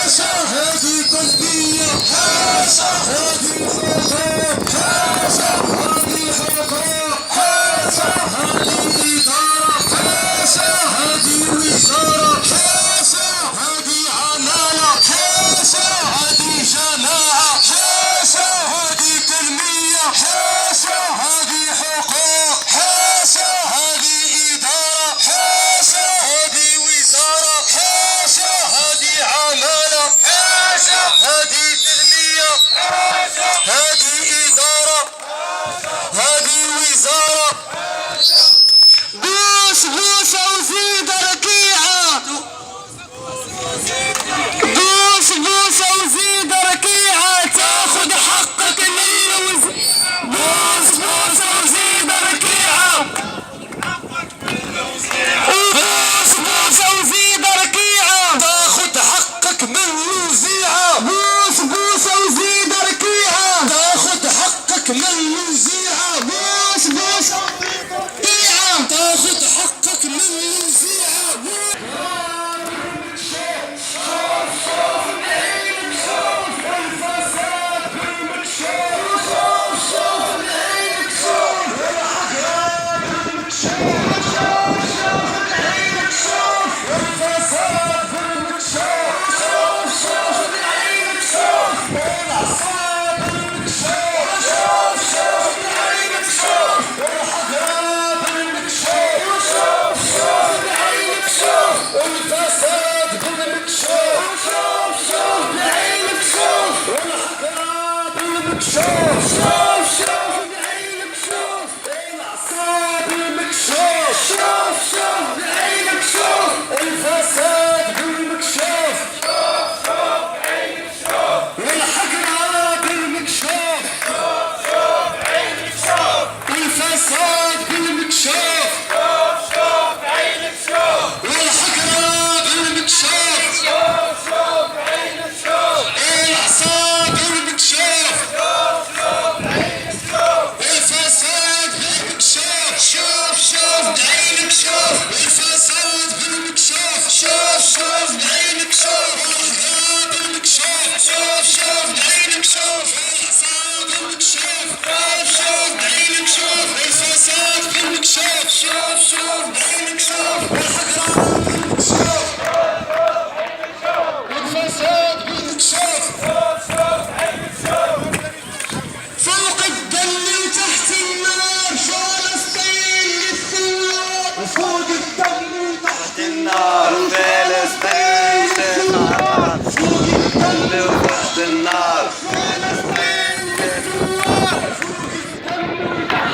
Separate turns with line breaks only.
حاشا هذه قلبية، حاشا هذه خطاب، حاشا هذه خطاب، حاشا هذه إدارة، حاشا هذه وزارة، حاشا هذه عناية، حاشا هذه جماعة، حاشا هذه تنمية، حاشا هذه حقوق، حاشا هذه إدارة، حاشا هذه وزارة، حاشا هذه عمالة، حاشا هذه تنمية، حاشا هذه إدارة، هذه وزارة. بوس بوس وزيد ركيعة، بوس بوس وزيد ركيعة، تاخد حقك من بوس بوس وزيد ركيعة، بوس بوس وزيد ركيعة، تاخد حقك من وزيعة، بوس بوس وزيد ركيعة، تاخد حقك من وزيعة، بوس بوس ركيعة، تاخد حقك من وزيعة. شوف شوف شوف بعينك، شوف الأعصاب المكشوف، شوف شوف بعينك، شوف الفساد بالمكشوف، شوف شوف بعينك، شوف والحقرة بالمكشوف، شوف شوف بعينك، شوف الفساد بالمكشوف، شوف شوف بعينك، شوف والحقرة بالمكشوف، شوف شوف بعينك، شوف الأعصاب بالمكشوف، شوف شوف بعينك، شوف الفساد بالمكشوف، شوف شوف بعينك، شوف الأحزاب بالمكشوف، شوف شوف بعينك، شوف الأعصاب بالمكشوف، شوف شوف بعينك، شوف الفساد بالمكشوف، شوف شوف بعينك، شوف الحقرة بالمكشوف، الفساد بالمكشوف، فوق الدم وتحت النار، فلسطين للثوار، فوق الدم وتحت
النار، فلسطين للنار،
فوق الدم